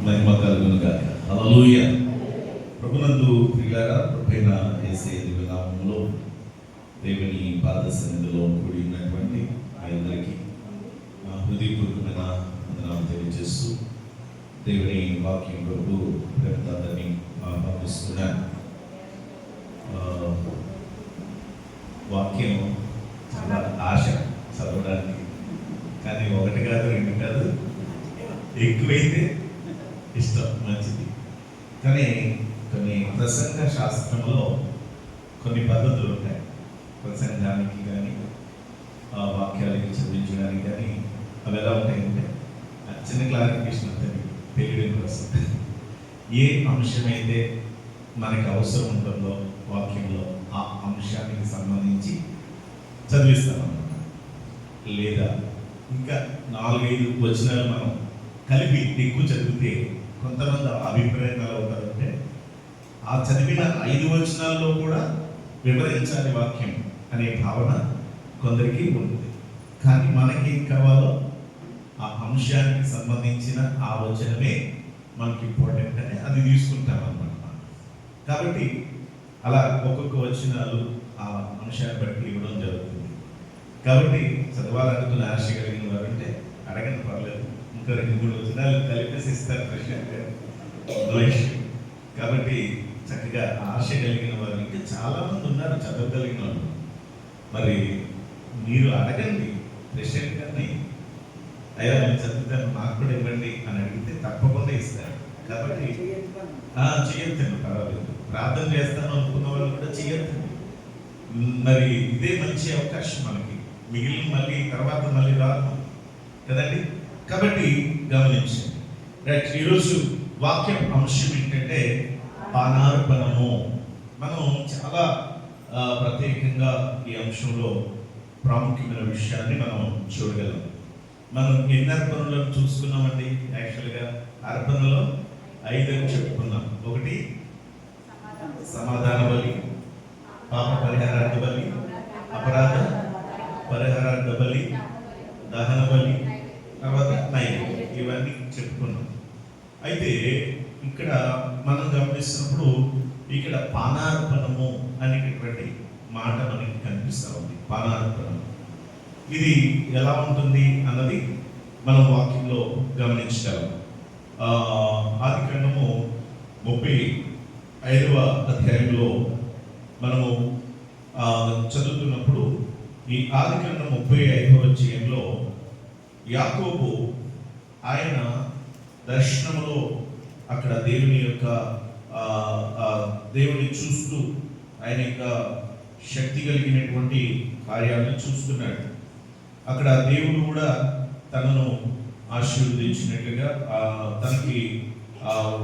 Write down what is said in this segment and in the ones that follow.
మహిమ కలుగును గాక. హల్లెలూయా. ప్రభునందు ప్రియులారా, ప్రభువైన యేసయ్య దివ్య నామములో దేవుని పాద సన్నిధిలో కూడి ఉన్నటువంటి మీ అందరికీ హృదయపూర్వకమైన వందనాలు తెలియజేస్తూ దేవుని వాక్యం కొరకు ప్రేమతాన్ని ఆహ్వానిస్తున్నాను. వాక్యం చాలా ఆశ చదవడానికి, కానీ ఒకటి కాదు రెండు కాదు, ఎక్కువైతే ఇష్టం, మంచిది. కానీ కొన్ని ప్రసంగ శాస్త్రంలో కొన్ని పద్ధతులు ఉంటాయి. ప్రసంగానికి కానీ వాక్యాలకి చదివించడానికి కానీ అవి ఎలా ఉంటాయంటే, చిన్న క్లారిఫికేషన్ ఉంటుంది తెలియడం కోసం. ఏ అంశమైతే మనకి అవసరం ఉంటుందో వాక్యంలో ఆ అంశానికి సంబంధించి చదివిస్తామన్నమాట. లేదా ఇంకా 4-5 వచనాలు మనం కలిపి ఎక్కువ చదివితే కొంతమంది అభిప్రాయం ఎలా అవుతారంటే, ఆ చదివిన 5 వచనాల్లో కూడా వివరించాలి వాక్యం అనే భావన కొందరికి ఉంటుంది. కానీ మనకి ఏం కావాలో ఆ అంశానికి సంబంధించిన ఆ వచనమే మనకి ఇంపార్టెంట్ అని అది తీసుకుంటాం అన్నమాట. కాబట్టి అలా ఒక్కొక్క వచనాలు ఆ అంశాన్ని బట్టి ఇవ్వడం జరుగుతుంది. కాబట్టి చదవాలనుకున్న ఆశ కలిగిన వారు అంటే అడగని పర్లేదు, ఇంకా 2-3 వచనాలు కలిపేసి ఇస్తారు ప్రశ్న. కాబట్టి చక్కగా ఆశ కలిగిన వారు ఇంకా చాలా మంది ఉన్నారు చదవగలిగిన వాళ్ళు. మరి మీరు అడగండి ప్రెసిడెంట్ గారిని, అయ్యా నేను చదువుతాను నాకు కూడా ఇవ్వండి అని అడిగితే తప్పకుండా ఇస్తారు. కాబట్టి చేయొద్దండి, పర్వాలేదు. ప్రార్థన చేస్తాను అనుకున్న వాళ్ళు కూడా చేయొద్దండి. మరి ఇదే మంచి అవకాశం మనకి, మిగిలిన మళ్ళీ తర్వాత మళ్ళీ రాదు కదండి. కాబట్టి గమనించండి. రైట్, ఈరోజు వాక్యం అంశం ఏంటంటే పానార్పణము. మనం చాలా ప్రత్యేకంగా ఈ అంశంలో ప్రాముఖ్యమైన విషయాన్ని మనం చూడగలం. మనం ఎన్ని అర్పణలను చూసుకున్నామండి? యాక్చువల్గా అర్పణలో 5 అని చెప్పుకున్నాం. 1 సమాధాన బలి, పాప పరిహారార్థ బలి, అపరాధ పరిహారార్థ బలి, దహన బలి, తర్వాత నైవేద్యం, ఇవన్నీ చెప్పుకున్నాం. అయితే ఇక్కడ మనం గమనిస్తున్నప్పుడు ఇక్కడ పానార్పణము అనేటటువంటి మాట మనకి కనిపిస్తూ ఉంది. పానార్పణం ఇది ఎలా ఉంటుంది అన్నది మనం వాక్యంలో గమనించగలం. ఆదికాండము 35వ అధ్యాయంలో మనము చదువుతున్నప్పుడు ఈ ఆదికాండం 35వ అధ్యాయంలో యాకోబు ఆయన దర్శనములో అక్కడ దేవుని యొక్క దేవుని చూస్తూ ఆయన యొక్క శక్తి కలిగినటువంటి కార్యాలను చూస్తున్నాడు. అక్కడ దేవుడు కూడా తనను ఆశీర్వదించినట్లుగా, తనకి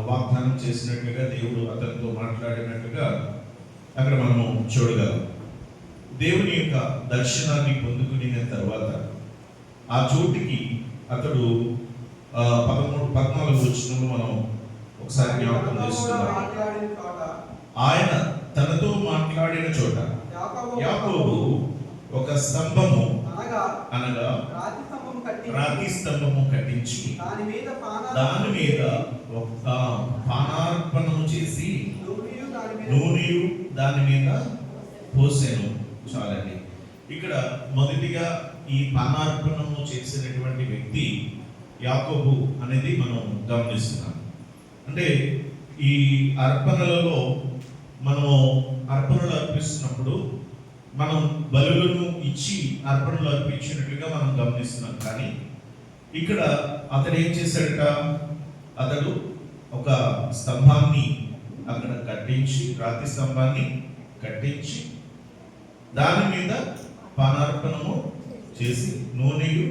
వాగ్దానం చేసినట్లుగా, దేవుడు అతనితో మాట్లాడినట్లుగా అక్కడ మనము చూడగలం. దేవుని యొక్క దర్శనాన్ని పొందుకున్న తర్వాత ఆ చోటికి అతడు 13-14 వచనంలో మనం ఒకసారి జ్ఞాపకం చేసుకుందాం. ఆయన తనతో మాట్లాడిన చోట యాకోబు ఒక స్తంభము అనగా రాతి స్తంభము కట్టించి దాని మీద పానార్పణము చేసి నూనెయు దాని మీద పోసెను. చాలండి. ఇక్కడ మొదటిగా ఈ పానార్పణము చేసినటువంటి వ్యక్తి యాకోబు అనేది మనం గమనిస్తున్నాం. అంటే ఈ అర్పణలలో మనము అర్పణలు అర్పిస్తున్నప్పుడు మనం బలులను ఇచ్చి అర్పణలు అర్పించినట్లుగా మనం గమనిస్తున్నాం. కానీ ఇక్కడ అతడు ఏం చేశాడట? అతడు ఒక స్తంభాన్ని అక్కడ కట్టించి, రాతి స్తంభాన్ని కట్టించి దాని మీద పానార్పణము చేసి నూనెయు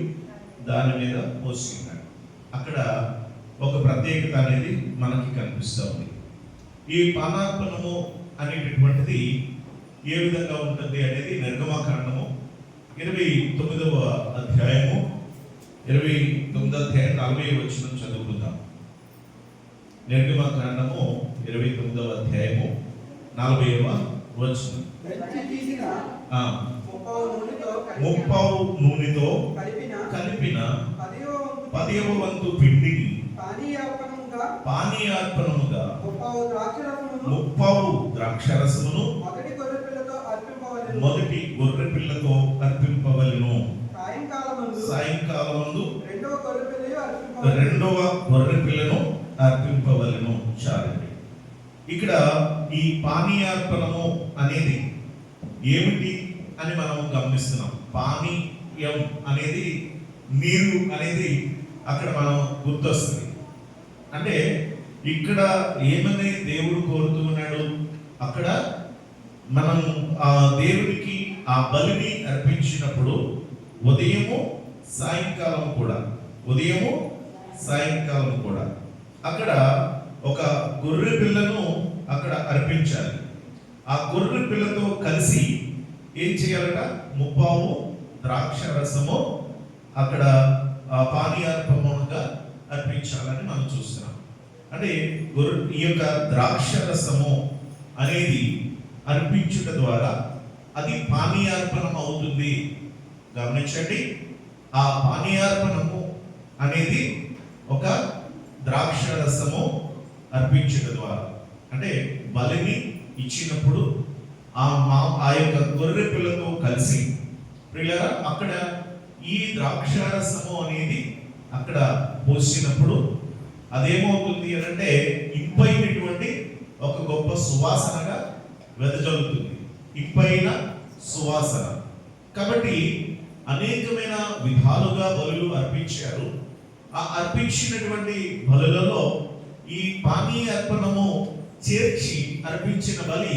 దాని మీద పోస్తున్నాడు. అక్కడ ఒక ప్రత్యేకత అనేది మనకి కనిపిస్తూ ఉంది. ఈ పానార్పణము అనేటటువంటిది ఏ విధంగా ఉంటుంది అనేది నిర్గమకాండము 29వ అధ్యాయము 29వ అధ్యాయం 40వ వచనం చదువుకుందాం. నిర్గమకాండము 29వ అధ్యాయము 40వ వచనం. ముప్పావు నూనెతో కలిపిన 10వ వంతు పిండిని పానీయార్పణముగా ముప్పావు ద్రాక్షరసమును 30 ద్రాక్షరసమును మొదటి గొర్రె పిల్లతో అర్పింపవలెను. సాయంకాలమందు రెండవ గొర్రె పిల్లను అర్పింపవలెను. చాలండి. ఇక్కడ ఈ పానీయార్పణము అనేది ఏమిటి అని మనం గమనిస్తున్నాం. పానీయం అనేది నీరు అనేది అక్కడ మనం గుర్తొస్తుంది. అంటే ఇక్కడ ఏమని దేవుడు కోరుతూ ఉన్నాడు, అక్కడ మనం ఆ దేవుడికి ఆ బలిని అర్పించినప్పుడు ఉదయము సాయంకాలం కూడా అక్కడ ఒక గొర్రె పిల్లను అక్కడ అర్పించాలి. ఆ గొర్రె పిల్లతో కలిసి ఏం చేయాలట, ముప్పావు ద్రాక్ష రసము అక్కడ పానీయార్పణగా అర్పించాలని మనం చూస్తున్నాం. అంటే ఈ యొక్క ద్రాక్ష రసము అనేది అర్పించుట ద్వారా అది పానీయార్పణం అవుతుంది. గమనించండి, ఆ పానీయార్పణము అనేది ఒక ద్రాక్ష రసము అర్పించుట ద్వారా, అంటే బలిని ఇచ్చినప్పుడు ఆ యొక్క గొర్రె పిల్లతో కలిసి ప్రియులారా అక్కడ ఈ ద్రాక్ష రసము అనేది అక్కడ పోసినప్పుడు అదేమవుతుంది అంటే ఇంపైనటువంటి ఒక గొప్ప సువాసనగా వెదజల్లుతుంది. ఇంపైన సువాసన. కాబట్టి అనేకమైన విధాలుగా బలులు అర్పించారు. ఆ అర్పించినటువంటి బలులలో ఈ పానీయ అర్పణము చేర్చి అర్పించిన బలి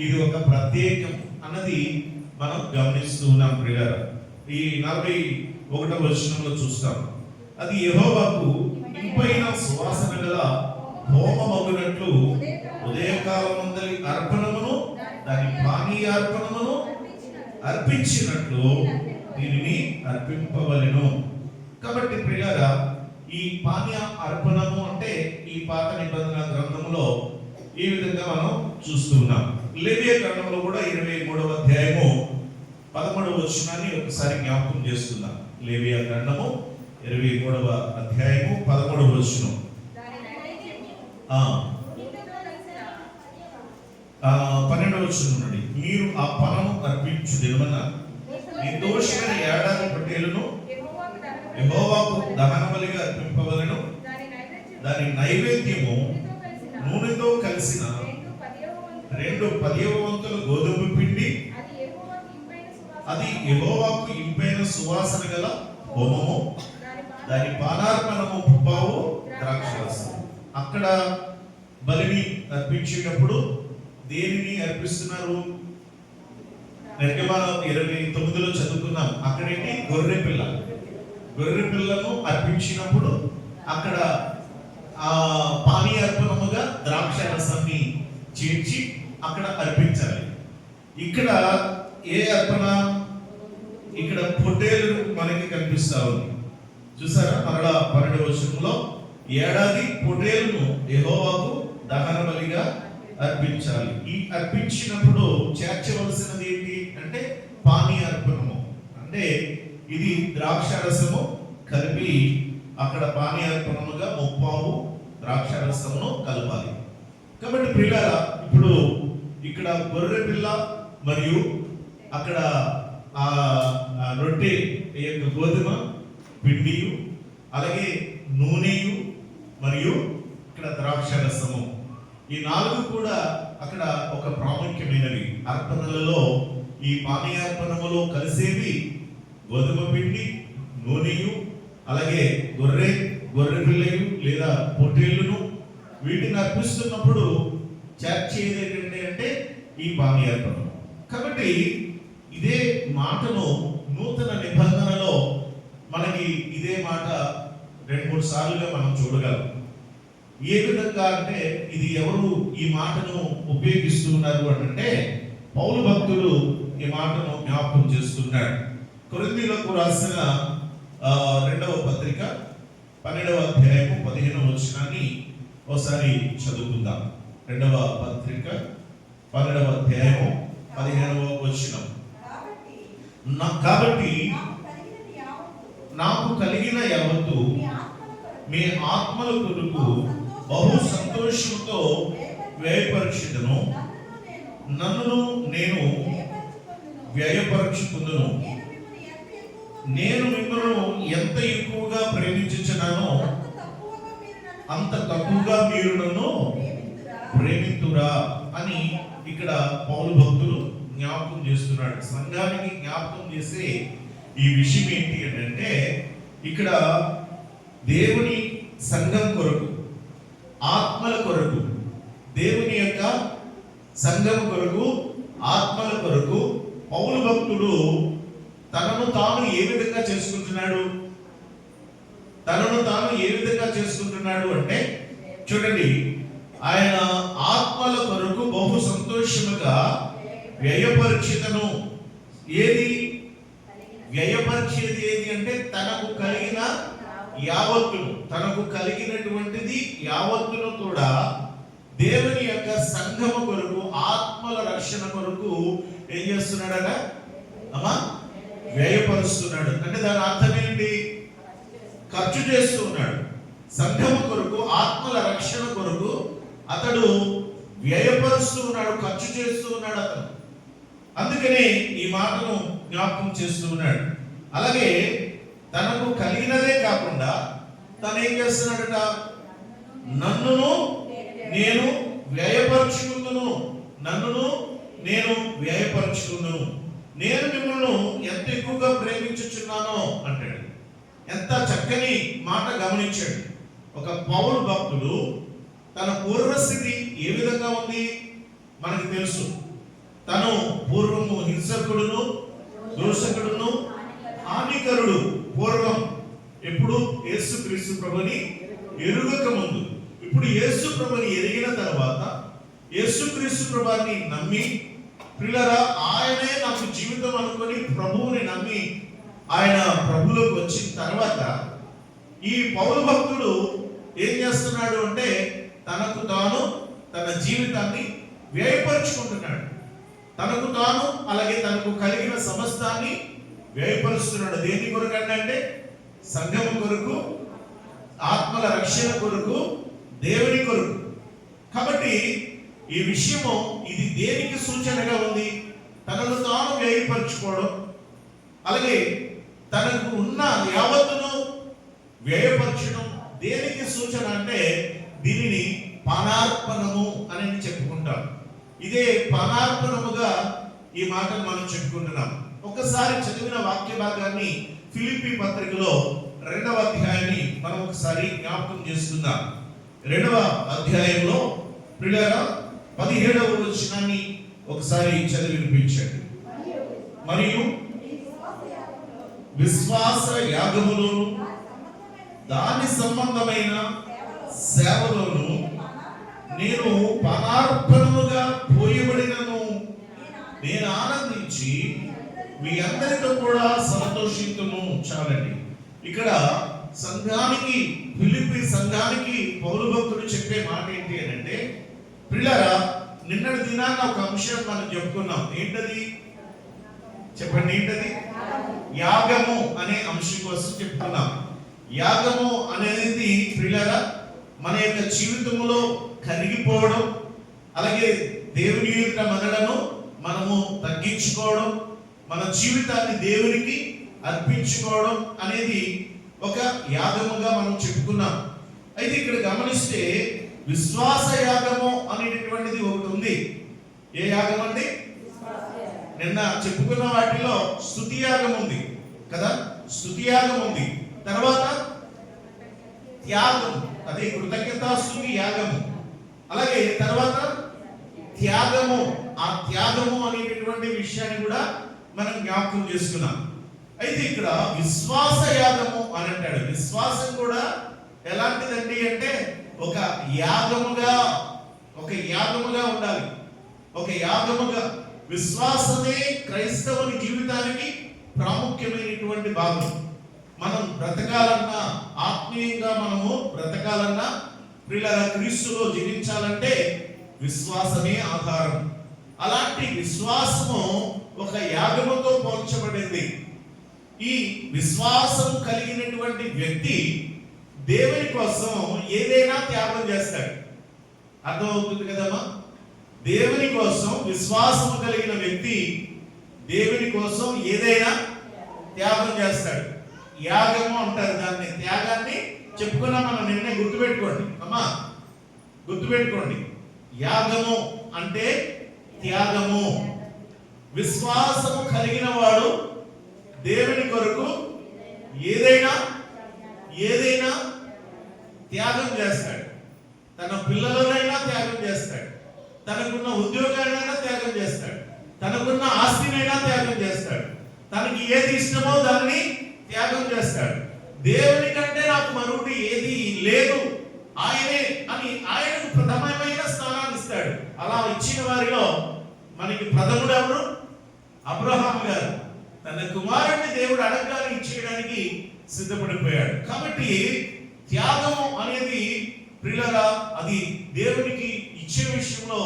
ఇది ఒక ప్రత్యేకం అన్నది మనం గమనిస్తూ ఉన్నాం. ప్రియులారా ఈ 41వ వచనంలో చూస్తాం, అది యెహోవాకు ఇంపైన సువాసన గల హోమమగునట్లు ఉదయకాలమందలి అర్పణమును దాని పానీయార్పణమును అర్పించినట్లు దీనిని అర్పింపవలెను. కాబట్టి ప్రియులారా ఈ పానీయ అర్పణము అంటే ఈ పాత నిబంధన గ్రంథములో ఈ విధంగా మనం చూస్తున్నాం. లేవియ గ్రంథంలో కూడా 23వ అధ్యాయము 13వ వచనాన్ని ఒకసారి జ్ఞాపకం చేస్తున్నాం. లేవియ గ్రంథము 23వ అధ్యాయము 13వ వచనం. 12వ వచనం నుండి, మీరు ఆ పనను అర్పించు దినమున నిర్దోషమైన ఏడాది పొట్టేలును యెహోవాకు దహన బలిగా అర్పింపవలెను. దాని నైవేద్యము నూనెతో కలిసిన 2 10వ వంతుల గోధుమ పిండి, అది యెహోవాకు ఇంపైన సువాసన గల హోమము. దాని పానార్పణము ముప్పావు ద్రాక్షరసం. అక్కడ బలిని అర్పించేటప్పుడు దేనిని అర్పిస్తున్నారు? నిర్గమనం 29లో చదువుకున్నాం. అక్కడేంటి, గొర్రె పిల్లను అర్పించినప్పుడు అక్కడ ఆ పానీయ అర్పణముగా ద్రాక్ష రసాన్ని చేర్చి అక్కడ అర్పించాలి. ఇక్కడ ఏ అర్పణ? ఇక్కడ పొట్టేలు మనకి కనిపిస్తా ఉంది, చూసారా? మరలా 12వ వచనంలో ఏడాది పొట్టేలును యెహోవాకు దహన బలిగా అర్పించాలి. ఈ అర్పించినప్పుడు చేర్చవలసినది ఏంటి అంటే పానీయ అర్పణము. అంటే ఇది ద్రాక్ష రసము కలిపి అక్కడ పానీయ అర్పణముగా ముప్పావు ద్రాక్ష రసమును కలపాలి. కాబట్టి ప్రియులారా ఇప్పుడు ఇక్కడ గొర్రె పిల్ల మరియు అక్కడ ఆ రొట్టె యొక్క గోధుమ పిండియు అలాగే నూనెయు మరియు ఇక్కడ ద్రాక్ష రసము, ఈ 4 కూడా అక్కడ ఒక ప్రాముఖ్యమైనవి. అర్పణలలో ఈ పానీయార్పణములో కలిసేవి గోధుమ పిండి, నూనెయు అలాగే గొర్రె పిల్లయు లేదా పొట్టేళ్లను. వీటిని అర్పిస్తున్నప్పుడు చేర్చేది ఏంటంటే అంటే ఈ పానీయార్పణం. కాబట్టి ఇదే మాటను నూతన నిబంధనలో మనకి ఇదే మాట 2-3 సార్లుగా మనం చూడగలం. ఏ విధంగా అంటే ఇది ఎవరు ఈ మాటను ఉపయోగిస్తున్నారు అంటే పౌలు భక్తుడు ఈ మాటను జ్ఞాపకం చేస్తున్నాడు. కొరింథీయులకు రాసిన 2వ పత్రిక 12వ అధ్యాయము 15వ వచనాన్ని ఒకసారి చదువుకుందాం. 2వ పత్రిక 12వ అధ్యాయము 15వ వచనం. కాబట్టి నాకు కలిగిన యావత్తు మీ ఆత్మల కొరకు బహు సంతోషముతో వ్యయపరచుదును. నన్ను నేను వ్యయపరచుకుందును. నేను మిమ్మల్ని ఎంత ఎక్కువగా ప్రేమించుచున్నానో అంత తక్కువగా మీరు నన్ను ప్రేమితురా అని ఇక్కడ పౌలు భక్తులు జ్ఞాపకం చేస్తున్నాడు. సంఘానికి జ్ఞాపకం చేసే ఈ విషయం ఏంటి అంటే, ఇక్కడ దేవుని సంఘం కొరకు, ఆత్మల కొరకు, దేవుని యొక్క సంఘం కొరకు, ఆత్మల కొరకు పౌలు భక్తుడు తనను తాను ఏ విధంగా చేసుకుంటున్నాడు? తనను తాను ఏ విధంగా చేసుకుంటున్నాడు అంటే, చూడండి, ఆయన ఆత్మల కొరకు బహు సంతోషముగా వ్యయపరిచితను. ఏది వ్యయపరిచేది? ఏది అంటే తనకు కలిగిన యావత్తును, తనకు కలిగినటువంటిది యావత్తును కూడా దేవుని యొక్క సంఘము కొరకు, ఆత్మల రక్షణ కొరకు ఏం చేస్తున్నాడట? అమ్మా, వ్యయపరుస్తున్నాడు. అంటే దాని అర్థం ఏంటి? ఖర్చు చేస్తూ ఉన్నాడు. సంఘము కొరకు, ఆత్మల రక్షణ కొరకు అతడు వ్యయపరుస్తూ ఉన్నాడు, ఖర్చు చేస్తూ ఉన్నాడు అతను. అందుకనే ఈ మాటను జ్ఞాపకం చేస్తూ ఉన్నాడు. అలాగే తనకు కలిగినదే కాకుండా తను ఏం చేస్తున్నాడట? నన్నును నేను వ్యయపరచుకుందును, నన్నును నేను వ్యయపరచుకుందును. నేను మిమ్మల్ని ఎంత ఎక్కువగా ప్రేమించుచున్నానో అంటాడు. ఎంత చక్కని మాట గమనించాడు. ఒక పౌలు భక్తుడు తన పూర్వస్థితి ఏ విధంగా ఉంది మనకు తెలుసు. తను పూర్వము హింసకుడును, దోషకుడును, హానికరుడు. పూర్వం ఎప్పుడు? యేసుక్రీస్తు ప్రభుని ఎరుగక ముందు. ఇప్పుడు యేసు ప్రభుని ఎరిగిన తర్వాత, యేసుక్రీస్తు ప్రభుని నమ్మి, ప్రియులారా, ఆయనే నాకు జీవితం అనుకొని ప్రభువుని నమ్మి ఆయన ప్రభువులోకి వచ్చిన తర్వాత ఈ పౌలు భక్తుడు ఏం చేస్తున్నాడు అంటే, తనకు తాను తన జీవితాన్ని వ్యయపరుచుకుంటున్నాడు. తనకు తాను, అలాగే తనకు కలిగిన సమస్తాన్ని వ్యయపరుస్తున్నాడు. దేని కొరకు అంటే సంఘం కొరకు, ఆత్మల రక్షణ కొరకు, దేవుని కొరకు. కాబట్టి ఈ విషయము ఇది దేనికి సూచనగా ఉంది? తనను తాను వ్యయపరచుకోవడం, అలాగే తనకు ఉన్న యావత్తును వ్యయపరచడం దేనికి సూచన అంటే దీనిని పానార్పణము అని చెప్పుకుంటాం. ఇదే పానార్పణముగా ఈ మాటను మనం చెప్పుకుంటున్నాం. ఒకసారి చదివిన వాక్య భాగాన్ని ఫిలిప్పీ పత్రికలో 2వ అధ్యాయాన్ని మనం ఒకసారి జ్ఞాపకం చేసుకుందాం. 2వ అధ్యాయంలో ప్రియులారా 17వ వచనాన్ని ఒకసారి చదివి వినిపించండి. మరియు విశ్వాస యాగములోను దాని సంబంధమైన సేవలోను నేను పానార్పణముగా పోయబడినను నేను ఆనందించి మీ అందరితో కూడా సంతోషించును. చాలండి. ఇక్కడ సంఘానికి, ఫిలిప్పీ సంఘానికి పౌలు భక్తుడు చెప్పే మాట ఏంటి అని అంటే, ప్రియులారా, నిన్నటి దినాన్న ఒక అంశం మనం చెప్పుకున్నాం. ఏంటది? చెప్పండి, ఏంటది? యాగము అనే అంశం కోసం చెప్పుకున్నాం. యాగము అనేది ప్రియులారా మన యొక్క జీవితంలో కరిగిపోవడం, అలాగే దేవుని యొక్క మనలను మనము తగ్గించుకోవడం, మన జీవితాన్ని దేవునికి అర్పించుకోవడం అనేది ఒక యాగముగా మనం చెప్పుకున్నాం. అయితే ఇక్కడ గమనిస్తే విశ్వాస యాగము అనేటటువంటిది ఒకటి ఉంది. ఏ యాగం అండి? నిన్న చెప్పుకున్న వాటిలో స్తుతి యాగం ఉంది కదా, స్తుతి యాగం ఉంది. తర్వాత త్యాగం, అదే కృతజ్ఞతాస్తుతి యాగము. అలాగే తర్వాత త్యాగము. ఆ త్యాగము అనేటటువంటి విషయాన్ని కూడా మనం జ్ఞాపకం చేసుకున్నాం. అయితే ఇక్కడ విశ్వాస యాగము అని అంటాడు. విశ్వాసం కూడా ఎలాంటిదండి అంటే ఒక యాగముగా ఉండాలి. ఒక యాగముగా విశ్వాసమే క్రైస్తవుని జీవితానికి ప్రాముఖ్యమైనటువంటి భాగం. మనం బ్రతకాలన్నా, ఆత్మీయంగా మనము బ్రతకాలన్నా, ప్రియులారా క్రీస్తులో జీవించాలంటే విశ్వాసమే ఆధారం. అలాంటి విశ్వాసము ఒక యాగముతో పోల్చబడింది. ఈ విశ్వాసము కలిగినటువంటి వ్యక్తి దేవుని కోసం ఏదైనా త్యాగం చేస్తాడు. అర్థమవుతుంది కదమ్మా? దేవుని కోసం విశ్వాసం కలిగిన వ్యక్తి దేవుని కోసం ఏదైనా త్యాగం చేస్తాడు. యాగము అంటారు దాన్ని. త్యాగాన్ని చెప్పుకున్నా మనం నిన్నే. గుర్తుపెట్టుకోండి అమ్మా, గుర్తుపెట్టుకోండి. యాగము అంటే త్యాగము. విశ్వాసము కలిగిన వాడు దేవుని కొరకు ఏదైనా త్యాగం చేస్తాడు. తన పిల్లలనైనా త్యాగం చేస్తాడు, తనకున్న ఉద్యోగానైనా త్యాగం చేస్తాడు, తనకున్న ఆస్తినైనా త్యాగం చేస్తాడు, తనకి ఏది ఇష్టమో దాన్ని త్యాగం చేస్తాడు. దేవుని కంటే నాకు మరొకటి ఏది లేదు, ఆయనే అని ఆయనకు ప్రథమమైన స్థానాన్ని ఇస్తాడు. అలా ఇచ్చిన వారిలో మనకి ప్రథముడు ఎవరు? అబ్రహాం గారు. తన కుమారుడిని దేవుడు అడగగానే ఇచ్చేయడానికి సిద్ధపడిపోయాడు. కాబట్టి త్యాగం అనేది ప్రియులారా, అది దేవునికి ఇచ్చే విషయంలో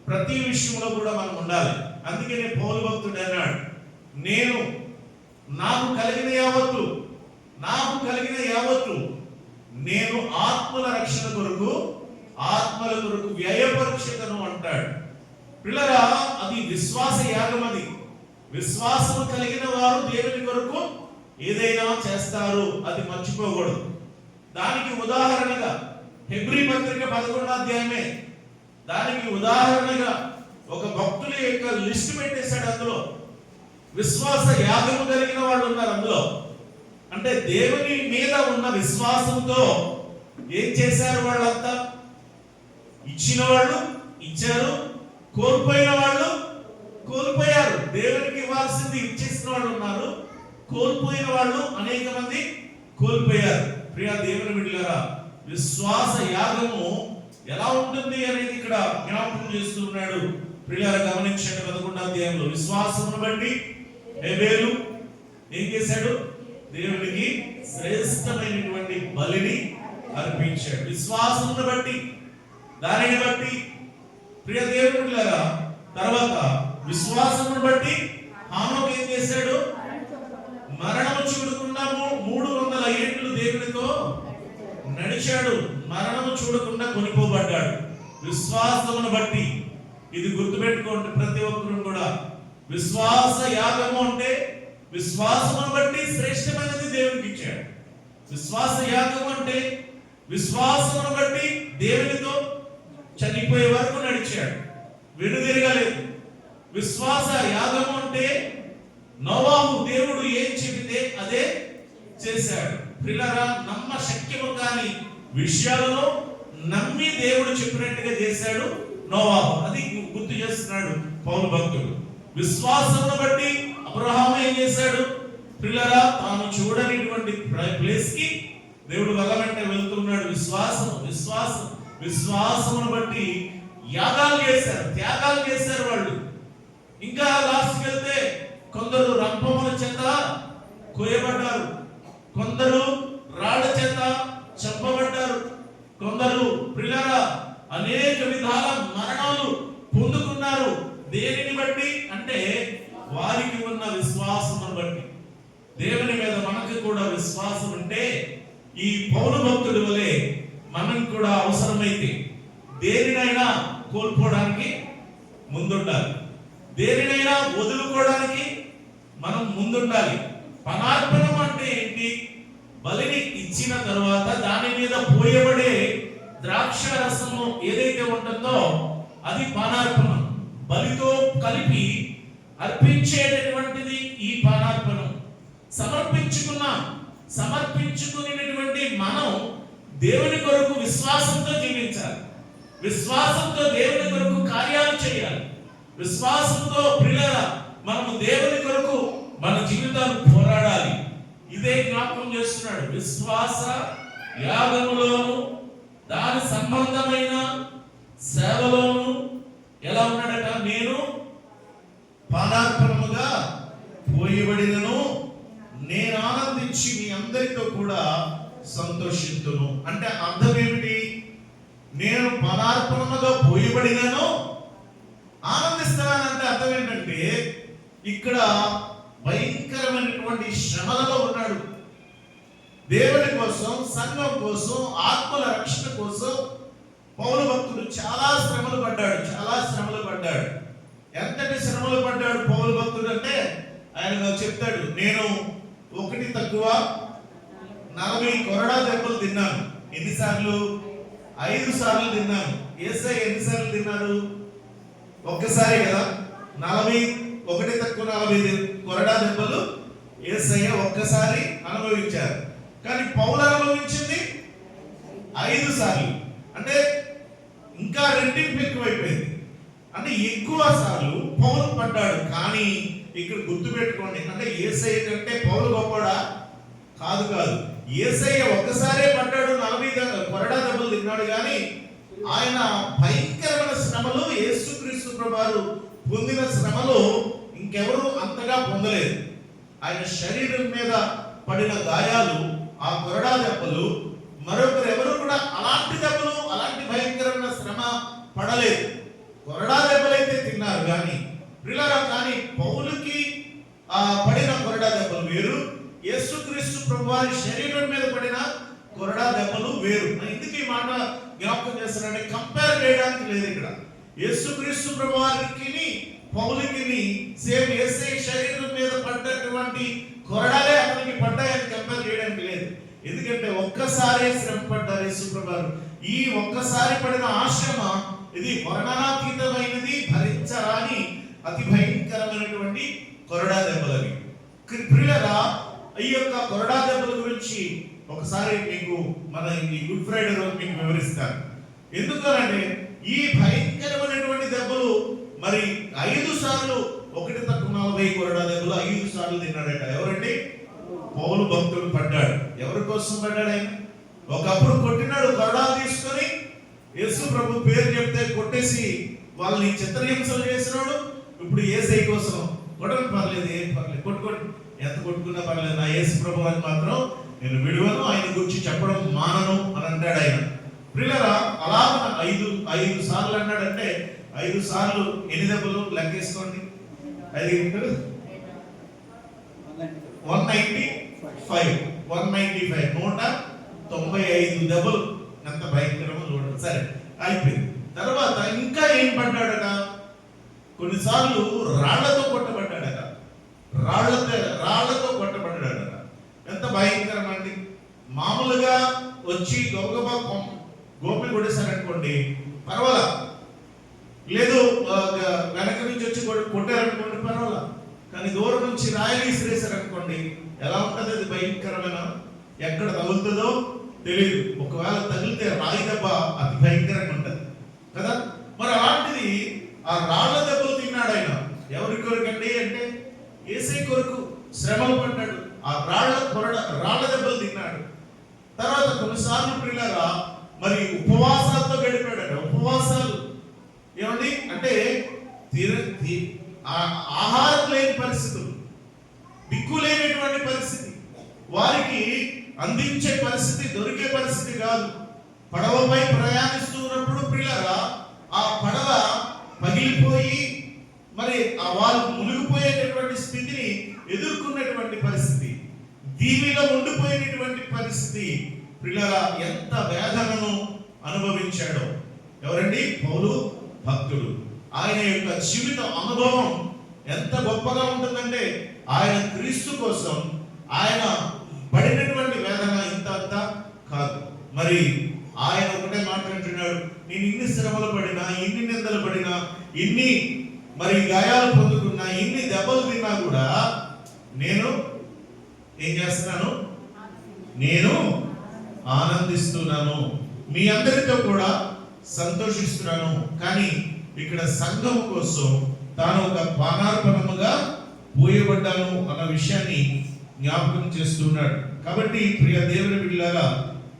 ప్రతి విషయంలో కూడా మనం ఉండాలి. అందుకనే పౌలు భక్తుడు అన్నాడు, నాకు కలిగిన యావత్తు నేను ఆత్మల రక్షణ కొరకు, ఆత్మల కొరకు వ్యయపరుషతను అంటాడు. ప్రియులారా, అది విశ్వాస యాగం. అది విశ్వాసము కలిగిన వారు దేవుని కొరకు ఏదైనా చేస్తారు, అది మర్చిపోకూడదు. దానికి ఉదాహరణగా హెబ్రీ పత్రిక 11వ అధ్యాయమే దానికి ఉదాహరణగా ఒక భక్తుల యొక్క లిస్ట్ పెట్టేశాడు. అందులో విశ్వాస యాగము కలిగిన వాళ్ళు ఉన్నారు. అందులో అంటే దేవుని మీద ఉన్న విశ్వాసంతో ఏం చేశారు? వాళ్ళంతా ఇచ్చిన వాళ్ళు ఇచ్చారు, కోల్పోయిన వాళ్ళు కోల్పోయారు. దేవునికి ఇవ్వాల్సింది ఇచ్చేసిన వాళ్ళు ఉన్నారు, కోల్పోయిన వాళ్ళు అనేక మంది కోల్పోయారు. ప్రియ దేవుని బిడ్డలారా, విశ్వాస యాగము ఎలా ఉంటుంది అనేది ఇక్కడ జ్ఞాపకం చేస్తున్నాడు. ప్రియులారా గమనించండి, 11వ అధ్యాయంలో విశ్వాసమును బట్టి హేబేలు ఏం చేశాడు? దేవునికి శ్రేష్టమైనటువంటి బలిని అర్పించాడు. విశ్వాసమును బట్టి, దానిని బట్టి ప్రియ దేవుని బిడ్డలారా, తర్వాత విశ్వాసమును బట్టి హానోకు ఏం చేశాడు? మరణము చూడకుండా 300 ఏళ్ళు దేవునితో నడిచాడు. మరణము చూడకుండా కొనిపోబడ్డాడు విశ్వాసమును బట్టి. ఇది గుర్తుపెట్టుకోండి ప్రతి ఒక్కరు కూడా. విశ్వాస యాగము అంటే విశ్వాసమును బట్టి శ్రేష్టమైనది దేవునికి ఇచ్చాడు. విశ్వాస యాగము అంటే విశ్వాసమును బట్టి దేవునితో చనిపోయే వరకు నడిచాడు, వెనుదిరగలేదు. విశ్వాస యాగము అంటే నోవాహు దేవుడు ఏం చెబితే అదే చేశాడు. ప్రియులారా, నమ్మ శక్యము కాని విషయాలలో నమ్మి దేవుడు చెప్పినట్టుగా చేశాడు నోవాహు. అది గుర్తు చేస్తున్నాడు పౌలు భక్తుడు. విశ్వాసమును బట్టి అబ్రహాము ఏం చేశాడు? ప్రియులారా, తాను చూడనిటువంటి ప్లేస్ కి దేవుడు వెళ్ళమంటే వెళ్తున్నాడు. విశ్వాసమును బట్టి యాగాలు చేశారు, త్యాగాలు చేశారు వాళ్ళు. ఇంకా లాస్ట్కి వెళ్తే కొందరు రంపముల చేత కోయబడ్డారు, కొందరు రాళ్ల చేత చంపబడ్డారు, కొందరు ప్రియులారా అనేక విధాల మరణాలు పొందుకున్నారు. దేనిని బట్టి అంటే వారికి ఉన్న విశ్వాసమును బట్టి. దేవుని మీద మనకు కూడా విశ్వాసం ఉంటే ఈ పౌలు భక్తుడి వలె మనం కూడా అవసరమైతే దేనినైనా కోల్పోవడానికి ముందుండాలి, దేనినైనా వదులుకోవడానికి మనం ముందుండాలి. పనార్పణం అంటే ఏంటి? బలిని ఇచ్చిన తర్వాత దాని మీద పోయబడే ద్రాక్ష రసము ఏదైతే ఉంటుందో అది పానార్పణం. బలితో కలిపి అర్పించేటటువంటిది ఈ పానార్పణం. సమర్పించుకునేటువంటి మనం దేవుని కొరకు విశ్వాసంతో జీవించాలి, విశ్వాసంతో దేవుని కొరకు కార్యాలు చేయాలి, విశ్వాసంతో ప్రియులారా మనము దేవుని కొరకు మన జీవితాలు పోరాడాలి. ఇదే జ్ఞాపకం చేస్తున్నాడు. విశ్వాస యాగములోను దాని సంబంధమైన సేవలోను ఎలా ఉన్నాడట? నేను పానార్పణముగా పోయబడినను నేను ఆనందించి మీ అందరితో కూడా సంతోషింతును. అంటే అర్థం ఏమిటి? నేను పానార్పణముగా పోయబడినను ఆనందిస్తానంటే అర్థం ఏంటంటే ఇక్కడ భయంకరమైనటువంటి శ్రమలలో ఉన్నాడు. దేవుని కోసం, సంఘం కోసం, ఆత్మల రక్షణ కోసం పౌలు భక్తుడు చాలా శ్రమలు పడ్డాడు. ఎంతటి శ్రమలు పడ్డాడు పౌలు భక్తుడు అంటే ఆయన చెప్తాడు, నేను 1 తక్కువ 40 కొరడా దెబ్బలు తిన్నాను. ఎన్నిసార్లు? 5 సార్లు తిన్నాను. యేసయ్య ఎన్నిసార్లు తిన్నారు? ఒక్కసారి కదా. 1 తక్కువ 40 కొరడా దెబ్బలు యేసయ్య ఒక్కసారి అనుభవించారు. కానీ పౌలు అనుభవించింది 5 సార్లు. అంటే ఇంకా రెండింటికి ఎక్కువైపోయింది. అంటే ఎక్కువ సార్లు పౌలు పడ్డాడు. కానీ ఇక్కడ గుర్తు పెట్టుకోండి, అంటే యేసయ్య కంటే పౌలు గొప్పడా? కాదు. యేసయ్య ఒక్కసారే పడ్డాడు, 40 కొరడా దెబ్బలు తిన్నాడు. కానీ ఆయన భయంకరమైన శ్రమలు, యేసుక్రీస్తు ప్రభువారు పొందిన శ్రమలు ఇంకెవరు అంతగా పొందలేదు. ఆయన శరీరం మీద పడిన గాయాలు, ఆ కొరడా దెబ్బలు, మరొకరు ఎవరు కూడా అలాంటి దెబ్బలు, అలాంటి భయంకరమైన శ్రమ పడలేదు. కొరడా దెబ్బలైతే తిన్నారు కానీ కానీ పౌలుకి పడిన కొరడా దెబ్బలు వేరు, యేసుక్రీస్తు ప్రభువారి శరీరం మీద పడిన కొరడా దెబ్బలు వేరు. ఎందుకు ఈ మాట జ్ఞాపకం చేస్తున్నానంటే కంపేర్ చేయడానికి లేదు ఇక్కడ. యేసుక్రీస్తు ప్రభువారికి పౌలుకి సేమ్ యేసయ్య శరీరం మీద పడ్డటువంటి కొరడాలే అతనికి పడ్డాయని కంపేర్ చేయడానికి లేదు. ఎందుకంటే ఒక్కసారే శ్రమ పడ్డారు యేసు ప్రభువారు. ఈ ఒక్కసారి పడిన ఆశ్రమ ఇది వర్ణనాతీతమైనది, భరించరాని అతి భయంకరమైనటువంటి కొరడా దెబ్బలవి. ప్రియులారా, ఈ యొక్క కొరడా దెబ్బల గురించి ఒకసారి మీకు మన ఈ గుడ్ ఫ్రైడే రోజు మీకు వివరిస్తాను. ఎందుకనంటే ఈ భయంకరమైనటువంటి దెబ్బలు మరి 5 సార్లు 1 తక్కువ 40 కొరడా దెబ్బలు 5 సార్లు తిన్నాడట. ఎవరండి? పౌలు భక్తుడు పడ్డాడు. ఎవరి కోసం పడ్డాడు ఆయన? ఒకప్పుడు కొట్టినాడు, కొరడాలు తీసుకొని యేసు ప్రభు పేరు చెప్తే కొట్టేసి వాళ్ళని చిత్రహింసలు చేసినాడు. ఇప్పుడు యేసయ్య కోసం కొట్టడం పర్లేదు, ఏం పర్లేదు, కొట్టుకోండి, ఎంత కొట్టుకున్నా పర్లేదు, నా యేసు ప్రభు అని మాత్రం నేను విడువను, ఆయన గురించి చెప్పడం మానను అని అంటాడు ఆయన. ప్రియులారా, అలా 5 సార్లు అన్నాడంటే 5 సార్లు ఎన్ని దెబ్బలు లెక్కేసుకోండి. 5 195 195 దెబ్బలు. ఎంత భయంకరమో చూడండి. సరే, అయిపోయింది. తర్వాత ఇంకా ఏం పడ్డాడట? కొన్నిసార్లు రాళ్లతో కొట్టబడ్డాడట. రాళ్లతో కొట్టబడ్డాడట. ఎంత భయంకరం అండి! మామూలుగా వచ్చి గబగబా గోపి కొట్టేశారనుకోండి పర్వాలా, లేదు వెనక నుంచి వచ్చి కొట్టారనుకోండి పర్వాలా. కానీ దూరం నుంచి రాయలు విసిరేశారనుకోండి ఎలా ఉంటుంది? అది భయంకరమైన, ఎక్కడ తగులుతుందో తెలియదు. ఒకవేళ తగిలితే రాయి దెబ్బ అతి భయంకరంగా ఉంటుంది కదా. మరి అలాంటిది ఆ రాళ్ల దెబ్బలు తిన్నాడు ఆయన. ఎవరి కొరకండి అంటే యేసయ్య కొరకు శ్రమలు పడ్డాడు. ఆ రాళ్ల దెబ్బలు తిన్నాడు. తర్వాత కొన్నిసార్లు ప్రియులారా మరి ఉపవాసాలతో గడిపాడట. ఉపవాసాలు ఏమండి అంటే ఆహారం లేని పరిస్థితులు, దిక్కు లేనటువంటి పరిస్థితి, వారికి అందించే పరిస్థితి, దొరికే పరిస్థితి కాదు. పడవపై ప్రయాణిస్తున్నప్పుడు ప్రియులారా ఆ పడవ పగిలిపోయి మరి వాళ్ళు మునిగిపోయేటటువంటి స్థితిని ఎదుర్కొన్నటువంటి పరిస్థితి, దీవిలో ఉండిపోయినటువంటి పరిస్థితి. ప్రియులారా, ఎంత వేదనను అనుభవించాడో. ఎవరండి? పౌలు భక్తుడు. ఆయన యొక్క జీవిత అనుభవం ఎంత గొప్పగా ఉంటుందంటే ఆయన క్రీస్తు కోసం ఆయన పడినటువంటి వేదన ఇంత కాదు. మరి ఆయన ఒకటే మాట్లాడుతున్నాడు, నేను ఇన్ని శ్రమలు పడినా, ఇన్ని నిందలు పడినా, ఇన్ని మరి గాయాలు పొందుకున్నా, ఇన్ని దెబ్బలు తిన్నా కూడా నేను ఏం చేస్తున్నాను? నేను ఆనందిస్తున్నాను, మీ అందరితో కూడా సంతోషిస్తున్నాను. కానీ ఇక్కడ సంఘం కోసం తాను ఒక పానార్పణముగా పోయబడ్డాను అన్న విషయాన్ని జ్ఞాపకం చేస్తున్నాడు. కాబట్టి ప్రియ దేవుని బిడ్డలారా,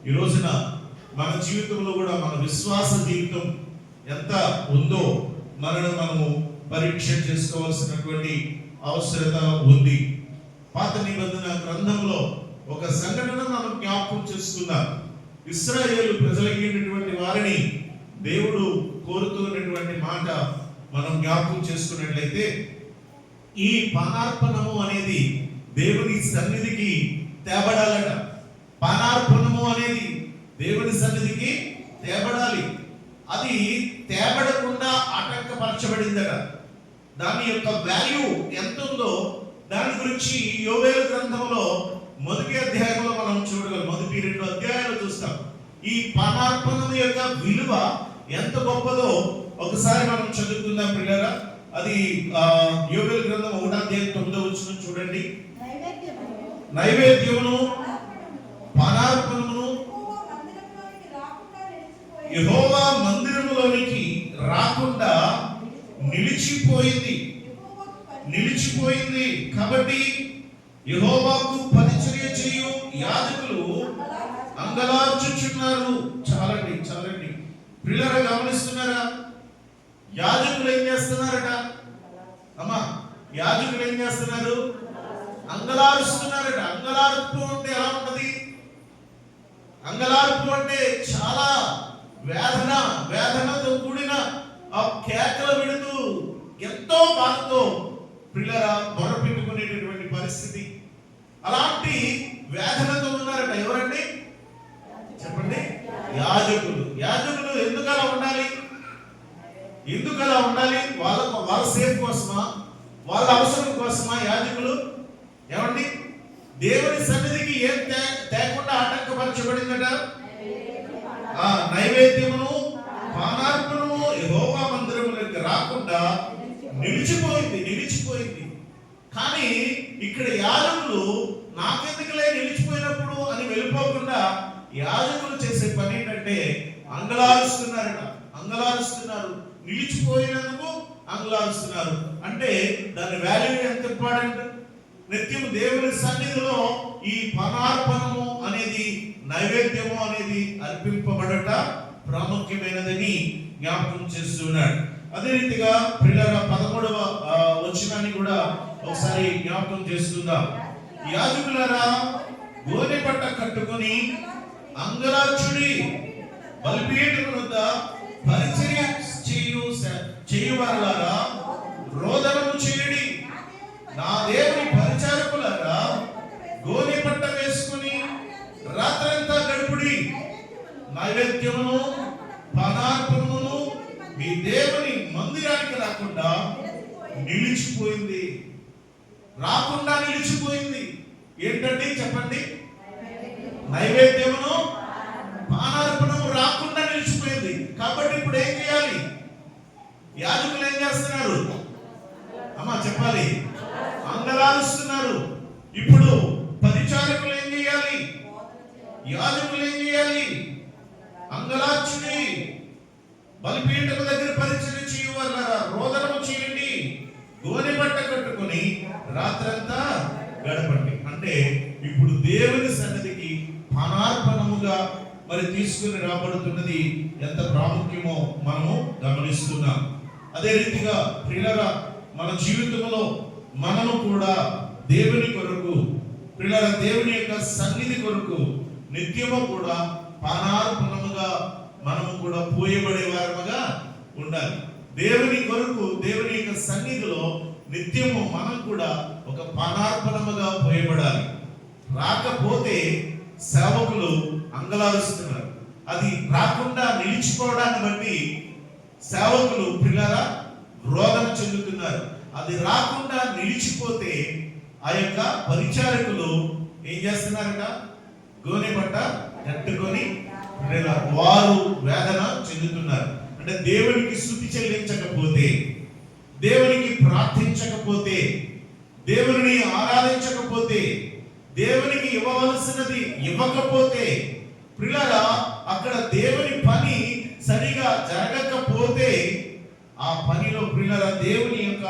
ఈ రోజున మన జీవితంలో కూడా మన విశ్వాస జీవితం ఎంత ఉందో మనము పరీక్ష చేసుకోవాల్సినటువంటి అవసరత ఉంది. పాత నిబంధన గ్రంథంలో ఒక సంఘటన మనం జ్ఞాపకం చేసుకుందాం. ఇశ్రాయేలు ప్రజలైనటువంటి వారిని దేవుడు కోరుతున్నటువంటి మాట మనం జ్ఞాపకం చేసుకున్నట్లయితే, ఈ పానార్పణము అనేది దేవుని సన్నిధికి తేబడాలట. పానార్పణము అనేది దేవుని సన్నిధికి తేబడాలి. అది తేబడకుండా ఆటంకపరచబడిందట. దాని యొక్క వాల్యూ ఎంత ఉందో దాని గురించి యోవేలు గ్రంథంలో మొదటి అధ్యాయంలో మనం చూడగలం. మొదటి 2 అధ్యాయాలు చూస్తాం. ఈ పానార్పణం యొక్క విలువ ఎంత గొప్పదో ఒకసారి మనం చదువుకుందాం పిల్లరా. అది యోవేలు గ్రంథం 1వ అధ్యాయం 9వ వచనం చూడండి. నైవేద్యమును పానార్పణమును యెహోవా మందిరములోనికి రాకుండా నిలిచిపోయింది. కాబట్టి యెహోవాకు పరిచర్య చేయు యాజకులు అంగలార్చుచున్నారు. చాలండి పిల్లరా, గమనిస్తున్నారా? యాజకులు ఏం చేస్తున్నారట? అమ్మా, యాజకులు ఏం చేస్తున్నారు? అంగలారుస్తున్నారట. అంగలార్పు అంటే ఎలా ఉంటది? అంగలార్పు అంటే చాలా వేదనతో కూడిన ఆ కేకలు విడుతూ ఎంతో బాధతో పిల్లరా మొరపెట్టుకునేటటువంటి పరిస్థితి. అలాంటి వేదనతో ఉన్నారట. ఎవరండి చెప్పండి? యాజకులు. యాజకులు ఎందుకు అలా ఉండాలి? వాళ్ళ సేఫ్ కోసమా, వాళ్ళ అవసరం కోసమా యాజకులు? ఏమండి, దేవుని సన్నిధికి ఏం తేకుండా ఆటంకపరచబడిందట? నైవేద్యమును పానార్పణము యెహోవా మందిరములోకి రాకుండా నిలిచిపోయింది. కానీ ఇక్కడ యాజకులు నాకెందుకులే నిలిచిపోయినప్పుడు అని వెళ్ళిపోకుండా యాజకులు చేసే పని ఏంటంటే అంగలారుస్తున్నారు. నిలిచిపోయినందుకు అంగలారుస్తున్నారు. అంటే దాని వాల్యూ ఎంత ఇంపార్టెంట్. నిత్యం దేవుని సన్నిధిలో ఈ పానార్పణము అనేది, నైవేద్యము అనేది అర్పింపబడట ప్రాముఖ్యమైనదని జ్ఞాపకం చేస్తున్నాడు. అదే రీతిగా పిల్లల 13వ వచనాన్ని కూడా ఒకసారి జ్ఞాపకం చేసుకుందాం. యాజకులారా, గోనె పట్ట కట్టుకొని అంగలార్చుడి, బలిపీఠము వద్ద పరిచర్య చేయువారులారా రోదనము చేయుడి. నా దేవుని పరిచారకులారా, గోనె పట్ట వేసుకుని రాత్రంతా గడుపుడి. నైవేద్యమును పానార్పణమును మీ దేవుని మందిరానికి రాకుండా నిలిచిపోయింది. ఏంటండి చెప్పండి? నైవేద్యమును పానార్పణము రాకుండా నిలిచిపోయింది. కాబట్టి ఇప్పుడు ఏం చేయాలి? యాజకులు ఏం చేస్తున్నారు? అమ్మా చెప్పాలి. అంగలారుస్తున్నారు. ఇప్పుడు పరిచారకులు ఏం చేయాలి? యాజకులు ఏం చేయాలి? అంగలార్చుడి, బలిపీఠము దగ్గర పరిచర్య చేయువారులారా రోదనము చేయండి, గోనె బట్ట కట్టుకొని రాత్రంతా గడపండి. అంటే ఇప్పుడు దేవుని సన్నిధికి పానార్పణముగా మరి తీసుకుని రాబడుతున్నది ఎంత ప్రాముఖ్యమో మనము గమనిస్తున్నాం. అదే రీతిగా ప్రియులారా, మన జీవితంలో మనము కూడా దేవుని కొరకు, ప్రియులారా, దేవుని యొక్క సన్నిధి కొరకు నిత్యము కూడా పానార్పణముగా మనము కూడా పోయబడే వారముగా ఉండాలి. దేవుని కొరకు, దేవుని యొక్క సన్నిధిలో నిత్యము మనం కూడా ఒక పానార్పణముగా పోయబడాలి. రాకపోతే సేవకులు అంగలారుస్తున్నారు. అది రాకుండా నిలిచిపోవడాన్ని బట్టి సేవకులు పిల్లరా రోదన చెందుతున్నారు. అది రాకుండా నిలిచిపోతే ఆ యొక్క పరిచారకులు ఏం చేస్తున్నారట? గోనె పట్ట కట్టుకొని వారు వేదన చెందుతున్నారు. అంటే దేవునికి స్తుతి చెల్లించకపోతే, దేవునికి ప్రార్థించకపోతే, దేవుని ఆరాధించకపోతే, దేవునికి ఇవ్వవలసినది ఇవ్వకపోతే, ప్రియులారా అక్కడ దేవుని పని సరిగా జరగకపోతే ఆ పనిలో ప్రియులారా దేవుని యొక్క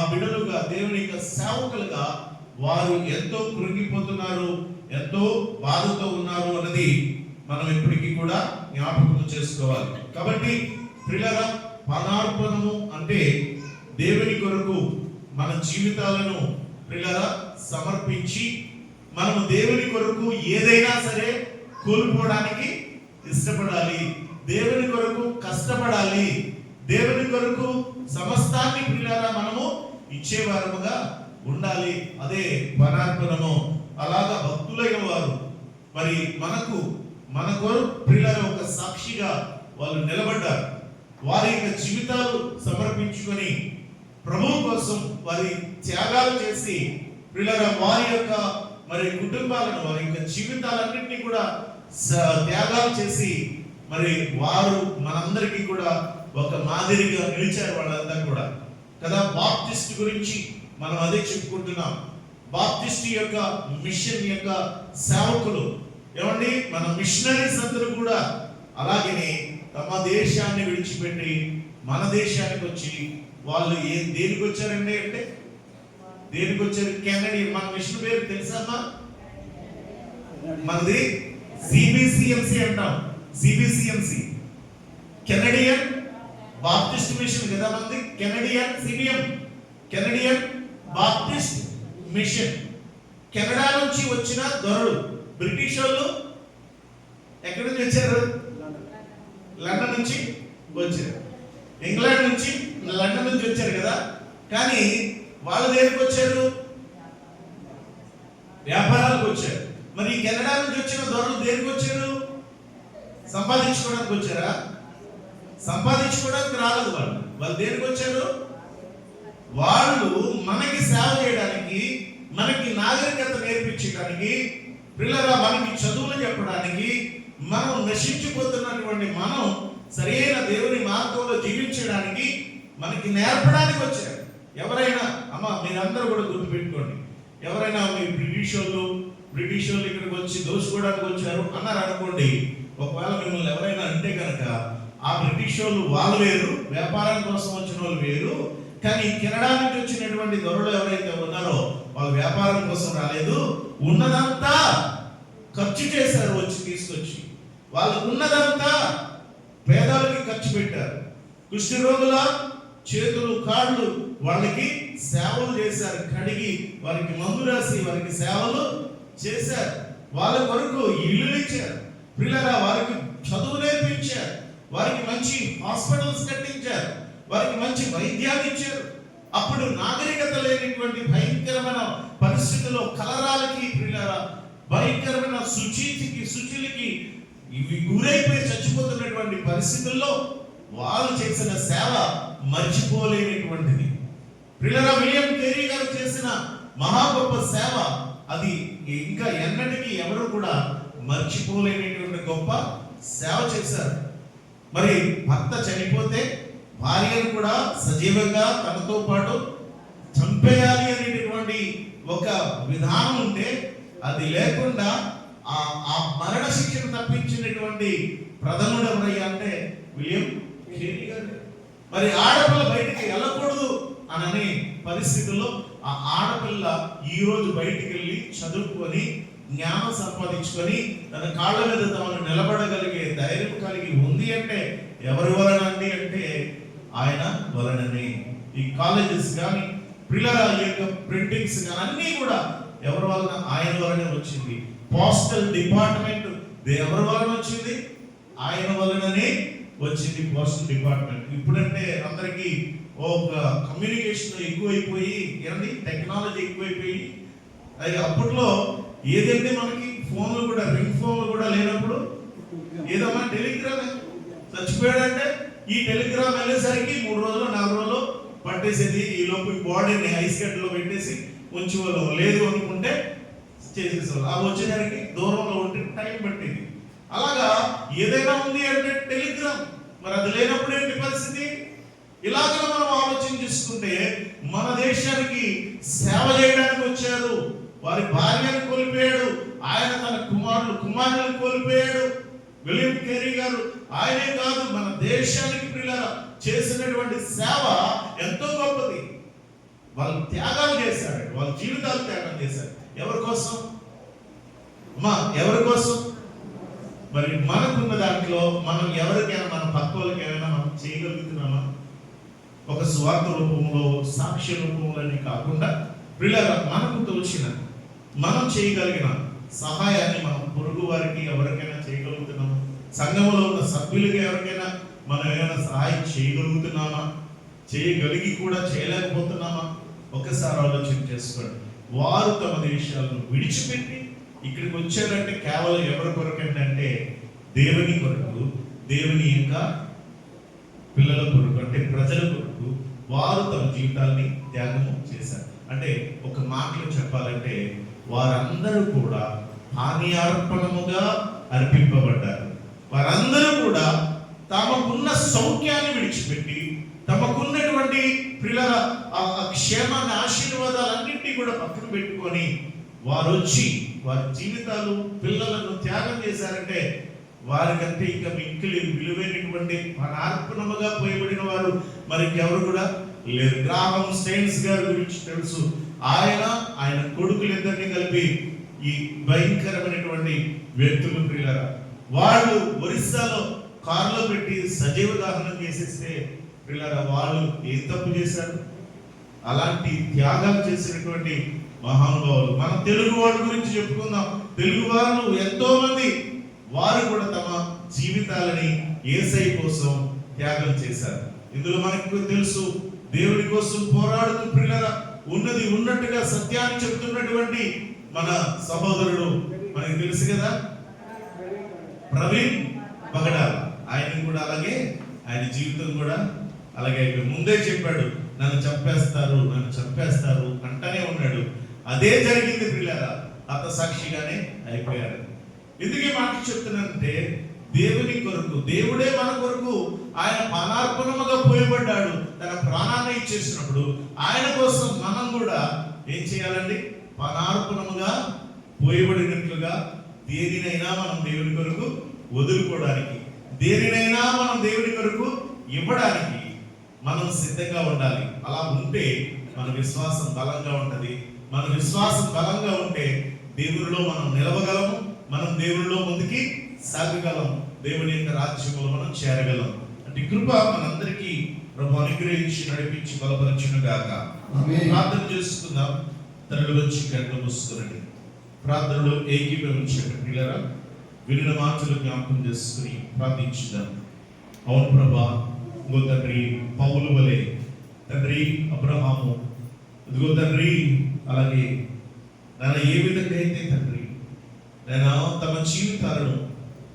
బిడ్డలుగా, దేవుని యొక్క సేవకులుగా వారు ఎంతో కృంగిపోతున్నారు, ఎంతో బాధతో ఉన్నారు అన్నది మనం ఎప్పటికీ కూడా జ్ఞాపకం చేసుకోవాలి. కాబట్టి ప్రియులారా, పానార్పణము అంటే దేవుని కొరకు మన జీవితాలను ప్రియులారా సమర్పించి మనము దేవుని కొరకు ఏదైనా సరే కోల్పోవడానికి ఇష్టపడాలి. దేవుని కొరకు కష్టపడాలి. దేవుని కొరకు సమస్తాన్ని ప్రియులారా మనము ఇచ్చేవారముగా ఉండాలి. అదే పానార్పణము. అలాగా భక్తులైన వారు మరి మన కొరకు ప్రియులారా ఒక సాక్షిగా వాళ్ళు నిలబడ్డారు. వారి యొక్క జీవితాలు సమర్పించుకొని ప్రభువు కోసం వారి త్యాగాలు చేసి ప్రియులారా వారి యొక్క మరి కుటుంబాలను వారి యొక్క జీవితాలన్నింటినీ కూడా త్యాగాలు చేసి మరి వారు మనందరికీ కూడా ఒక మాదిరిగా నిలిచారు వాళ్ళంతా కూడా కదా. బాప్టిస్ట్ గురించి మనం అదే చెప్పుకుంటున్నాం. బాప్టిస్ట్ యొక్క మిషన్ యొక్క సేవకులు ఏమండి, మన మిషనరీస్ అందరూ కూడా అలాగనే తమ దేశాన్ని విడిచిపెట్టి మన దేశానికి వచ్చి వాళ్ళు దేనికి వచ్చారండి అంటే దేనికి వచ్చారు? కెనడియన్. మన మిషన్ పేరు తెలుసా? మనది సిబిసిఎంసి అంటాం. సిబిసిఎంసి కెనడియన్ బాప్టిస్ట్ మిషన్ కదా మనది. Canadian CBM, Canadian Baptist machine. Canada నుంచి వచ్చిన దొరలు బ్రిటిష్ వాళ్ళు ఎక్కడి నుంచి వచ్చారు? లండన్ నుంచి వచ్చారు. ఇంగ్లాండ్ నుంచి లండన్ నుంచి వచ్చారు కదా. కానీ వాళ్ళు దేనికి వచ్చారు? వ్యాపారాలకు వచ్చారు. మరి కెనడా నుంచి వచ్చిన దొరలు దేనికి వచ్చారు? సంపాదించుకోవడానికి వచ్చారా? సంపాదించుకోవడానికి రాలేదు. వాళ్ళు దేనికి వచ్చారు? వాళ్ళు మనకి సేవ చేయడానికి, మనకి నాగరికత నేర్పించడానికి, పిల్లల మనకి చదువులు చెప్పడానికి, మనం నశించిపోతున్నటువంటి మనం సరైన దేవుని మార్గంలో జీవించడానికి మనకి నేర్పడానికి వచ్చారు. ఎవరైనా మీరందరూ కూడా గుర్తుపెట్టుకోండి, ఎవరైనా మీ బ్రిటిష్ వాళ్ళు ఇక్కడికి వచ్చి దోచుకోవడానికి వచ్చారు అన్నారు అనుకోండి. ఒకవేళ మిమ్మల్ని ఎవరైనా అంటే కనుక ఆ బ్రిటిష్ వాళ్ళు వేరు, వ్యాపారం కోసం వచ్చిన వాళ్ళు వేరు. కానీ కెనడా నుంచి వచ్చినటువంటి దొరలు ఎవరైతే ఉన్నారో వాళ్ళు వ్యాపారం కోసం రాలేదు, ఉన్నదంతా ఖర్చు చేశారు. వచ్చి తీసుకొచ్చి వాళ్ళకు ఉన్నదంతా పేదలకి ఖర్చు పెట్టారు. కుష్టి రోగుల చేతులు కాళ్ళు వాళ్ళకి సేవలు చేశారు. కడిగి వారికి మందు రాసి వారికి సేవలు చేశారు. వాళ్ళ కొరకు ఇల్లు ఇచ్చారు. పిల్లరా వారికి చదువు నేర్పించారు. వారికి మంచి హాస్పిటల్స్ కట్టించారు. వారికి మంచి వైద్యాన్ని ఇచ్చారు. అప్పుడు నాగరికత లేనిటువంటి భయంకరమైన పరిస్థితుల్లో కలరాలకి పిల్లరా భయంకరమైన శుచిలకి ఇవి గురైపోయి చచ్చిపోతున్నటువంటి పరిస్థితుల్లో వాళ్ళు చేసిన సేవ మర్చిపోలేనటువంటిది. పిల్లరా విలియం కేరీ గారు చేసిన మహా గొప్ప సేవ అది ఇంకా ఎన్నటికీ ఎవరు కూడా మర్చిపోలేనటువంటి గొప్ప సేవ చేశారు. మరి భర్త చనిపోతే భార్యను కూడా సజీవంగా తనతో పాటు చంపేయాలి అనేటటువంటి ఒక విధానం ఉంటే అది లేకుండా ఆ మరణ శిక్షను తప్పించినటువంటి ప్రథముడు ఎవరయ్యా అంటే విలియం కేరీ గారు. మరి ఆడపిల్ల బయటికి వెళ్ళకూడదు అనని పరిస్థితుల్లో ఆ ఆడపిల్ల ఈ రోజు బయటికి వెళ్ళి చదువుకొని జ్ఞానం సంపాదించుకొని తన కాళ్ళ మీద తమను నిలబడగలిగే ధైర్యం కలిగి ఉంది అంటే ఎవరి వలన అండి అంటే ఆయన వలననే. ఈ కాలేజెస్ కానీ పిల్లల యొక్క ప్రింటింగ్స్ కానీ అన్నీ కూడా ఎవరి వలన? ఆయన వలనే వచ్చింది. పోస్టల్ డిపార్ట్మెంట్ ఎవరి వలన వచ్చింది? ఆయన వలననే వచ్చింది పోస్టల్ డిపార్ట్మెంట్. ఇప్పుడంటే అందరికీ ఒక కమ్యూనికేషన్ ఎక్కువైపోయి ఏమండి టెక్నాలజీ ఎక్కువైపోయి అది అప్పట్లో ఏదంటే మనకి ఫోన్లు కూడా రింగ్ ఫోన్లు కూడా లేనప్పుడు ఏదమ్మా టెలిగ్రామ్ చచ్చిపోయాడంటే ఈ టెలిగ్రామ్ వెళ్ళేసరికి 3 రోజులు 4 రోజులు పట్టేసేది. ఈ లోపు బాడీని ఐస్ గడ్డలో పెట్టేసి ఉంచేవాళ్ళం. లేదు అనుకుంటే చేసేసేవాళ్ళు. అవి వచ్చేసరికి దూరంలో ఉంటే టైం పట్టేది. అలాగా ఏదైనా ఉంది అంటే టెలిగ్రామ్. మరి అది లేనప్పుడు ఏంటి పరిస్థితి? ఇలాగ మనం ఆలోచన చేసుకుంటే మన దేశానికి సేవ చేయడానికి వచ్చారు. వారి భార్యను కోల్పోయాడు. ఆయన తన కుమారులను కోల్పోయాడు. విలియం కేరీ గారు ఆయనే కాదు మన దేశానికి పిల్లల చేసినటువంటి సేవ ఎంతో గొప్పది. వాళ్ళు త్యాగాలు చేశారు. వాళ్ళ జీవితాలు త్యాగం చేశారు. ఎవరి కోసం? ఎవరి కోసం? మరి మనకున్న దాంట్లో మనం ఎవరికైనా మన పక్క వాళ్ళకి ఏమైనా మనం చేయగలుగుతున్నామా? ఒక స్వార్థ రూపంలో సాక్ష్య రూపంలోనే కాకుండా పిల్లల మనకు తోచిన మనం చేయగలిగిన సహాయాన్ని మనం పొరుగు వారికి ఎవరికైనా చేయగలుగుతున్నామా? సంఘంలో ఉన్న సభ్యులకి ఎవరికైనా మనం ఏమైనా సహాయం చేయగలుగుతున్నామా? చేయగలిగి కూడా చేయలేకపోతున్నామా? ఒకసారి ఆలోచన చేసుకోండి. వారు తమ దేశాలను విడిచిపెట్టి ఇక్కడికి వచ్చారంటే కేవలం ఎవరి కొరకు అంటే దేవుని కొరకు, దేవుని యొక్క పిల్లల కొరకు, అంటే ప్రజల కొరకు వారు తమ జీవితాన్ని త్యాగము చేశారు. అంటే ఒక మాటలో చెప్పాలంటే వారందరూ కూడా హానియార్పణముగా అర్పింపబడ్డారు. వారందరూ కూడా తమకున్న సౌఖ్యాన్ని విడిచిపెట్టి, తమకున్నటువంటి పిల్లల క్షేమాన్ని, ఆశీర్వాదాలన్నింటినీ కూడా పక్కన పెట్టుకొని వారు వచ్చి వారి జీవితాలు, పిల్లలను త్యాగం చేశారంటే వారికంటే ఇంకా మిక్కిలి విలువైనటువంటి అర్పణముగా పోయబడిన వారు మరి ఎవరు కూడా లేరు. గ్రాహం స్టెయిన్స్ గారి గురించి తెలుసు. ఆయన కొడుకులిద్దరిని కలిపి ఈ భయంకరమైనటువంటి వ్యక్తులు ప్రియులారా, వాళ్ళు ఒరిస్సాలో కారులో పెట్టి సజీవ దహనం చేసేస్తే ప్రియులారా, వాళ్ళు ఏం తప్పు చేశారు? అలాంటి త్యాగాలు చేసినటువంటి మహానుభావులు. మన తెలుగు వాళ్ళ గురించి చెప్పుకుందాం. తెలుగు వాళ్ళు ఎంతో మంది వారు కూడా తమ జీవితాలని యేసయ్య కోసం త్యాగం చేశారు. ఇందులో మనకు తెలుసు, దేవుని కోసం పోరాడుతూ ప్రియులారా ఉన్నది ఉన్నట్టుగా సత్యాన్ని చెప్తున్నటువంటి మన సహోదరుడు మనకి తెలుసు కదా, ప్రవీణ్ పగడాల. ఆయన కూడా అలాగే, ఆయన జీవితం కూడా అలాగే ముందే చెప్పాడు, నన్ను చంపేస్తారు అంటనే ఉన్నాడు. అదే జరిగింది ప్రియులారా, హతసాక్షిగానే అయిపోయారు. ఎందుకు ఈ మాట చెప్తున్నానంటే దేవుని కొరకు, దేవుడే మన కొరకు ఆయన ప్రాణార్పణముగా పోయబడ్డాడు. తన ప్రాణాన్ని ఇచ్చేసినప్పుడు ఆయన కోసం మనం కూడా ఏం చేయాలండి? ప్రాణార్పణముగా పోయబడినట్లుగా దేనినైనా మనం దేవుని కొరకు వదులుకోవడానికి, దేనినైనా మనం దేవుని కొరకు ఇవ్వడానికి మనం సిద్ధంగా ఉండాలి. అలా ఉంటే మన విశ్వాసం బలంగా ఉంటది. మన విశ్వాసం బలంగా ఉంటే దేవునిలో మనం నిలవగలము, మనం దేవునిలో ముందుకి సాగగలం, దేవుని యొక్క రాజ్యంలో మనం చేరగలం. అంటే కృప మనందరికీ ప్రభు అనుగ్రహించి నడిపించి బలపరచును గాక. ప్రార్థన చేసుకుందాం. తనలో వచ్చి కళ్ళు మూసుకునండి. ప్రార్థనలో ఏకీభవించండి. పిల్లరా, వినిన మాటలు జ్ఞాపకం చేసుకుని ప్రార్థించుదాం. అవును ప్రభా, ఇదిగో తండ్రి పౌలు వలె, తండ్రి అబ్రహాము, ఇదిగో తండ్రి అలాగే నాన్న ఏ విధంగా అయితే తండ్రి నేను తమ జీవితాలను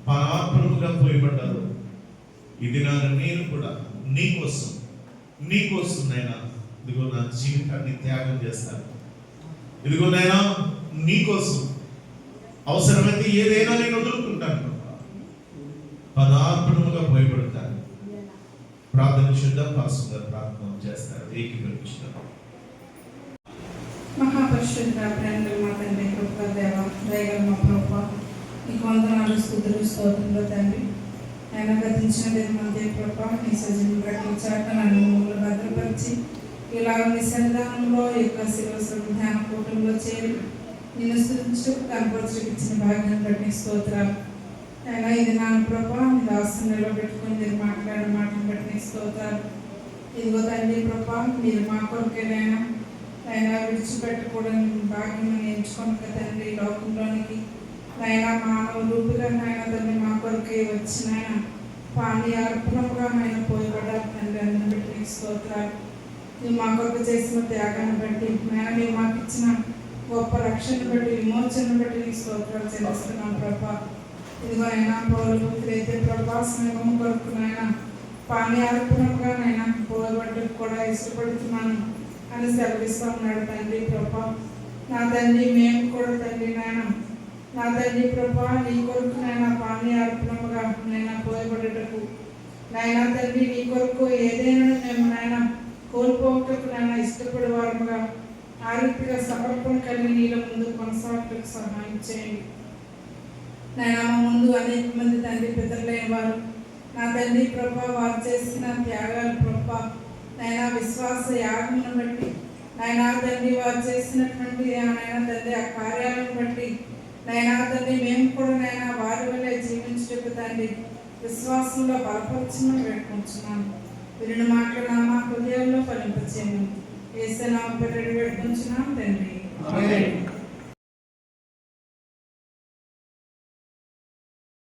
ప్రాణార్పణముగా పోయబడ్డారు, ఇది నేను కూడా నీకోసం నైనా ఇదిగో నా జీవితాన్ని త్యాగం చేస్తాను. ఇదిగో నైనా నీకోసం అవసరమైతే ఏదైనా నేను వదులుకుంటాను, ప్రాణార్పణముగా పోయబడతాను. ప్రార్థన చేద్దాం. పాస్టర్ ప్రార్థన చేస్తారు. ఏకీభవించుతారు. మహాపరిశుద్ధ ప్రేమ మా తండ్రి, కృప దేవ, దయగల మా ప్రభువా, నీకు వందనాలు, స్తుతులు, స్తోత్రములు తండ్రి. ఆయన గతించిన దినమంతే ప్రభా, నీ సజీవుని ప్రకటించాక నన్ను మమ్మల్ని భద్రపరిచి ఇలాగ నీ సన్నిధానంలో యొక్క శివ ధ్యాన కూటంలో చేరి నిన్ను స్తుతించు కనపరచుకు ఇచ్చిన భాగ్యాన్ని బట్టి స్తోత్రాలు. ఆయన ఇది నా ప్రభా, నీ దాసుని నిలబెట్టుకుని మీరు మాట్లాడే మాటను బట్టి స్తోత్రాలు. ఇదిగో తండ్రి ప్రభా, మీరు మా కొరకేనైనా ఆయన విడిచిపెట్టకూడని భాగ్యం ఎంచుకొని తండ్రి లోకంలోనికి ఆయన మానవ రూపుగా ఆయన తండ్రి మా కొరకే వచ్చిన ఆయన పానీయార్పణముగా ఆయన పోయబడ్డారు తండ్రి. అందుని బట్టి నీకు స్తోత్రాలు. నువ్వు మా కొరకు చేసిన త్యాగాన్ని బట్టి ఆయన నీవు మాకు ఇచ్చిన గొప్ప రక్షణ బట్టి, విమోచన బట్టి నీకు స్తోత్రాలు చెల్లిస్తున్నాం ప్రభా. ఇదిగో అయినా పౌరులైతే ప్రభా స్నేహం కొరకు నాయన పానీయార్పణముగా నైనా పోయబడ్డకు కూడా ఇష్టపడుతున్నాను అని సెలవిస్తూ ఉన్నాడు తండ్రి ప్రభా. నా తండ్రి మేము కూడా తండ్రి నాయన, నా తండ్రి ప్రభా నీ కొరకు నాయన పానీయార్పణముగా నైనా పోయబడటకు నాయన తండ్రి నీ కొరకు ఏదైనా మేము నాయన కోల్పోవటకు నాయన ఇష్టపడే వారముగా ఆ రీతిగా సమర్పణ కలిగి నీళ్ళ ముందు కొనసాగటకు సహాయం చేయండి నాయన. మా ముందు అనేక మంది తండ్రి పితరులైన వారు నా తండ్రి ప్రభా వారు చేసిన త్యాగాలు ప్రభా నాయన విశ్వాస యాగమును బట్టి నాయనా తండ్రి వారు చేసినటువంటి నాయన తండ్రి ఆ కార్యాలను బట్టి నాయనా తండ్రి మేము కూడా నాయన వారి వల్లే జీవించటకు తండ్రి విశ్వాసంలో బలపరచమని వేడుకుంటున్నాను. వీరిని మాట్లాడిన మా హృదయాల్లో ఫలింపచేయమని యేసు నామమున వేడుకుంటున్నాం తండ్రి.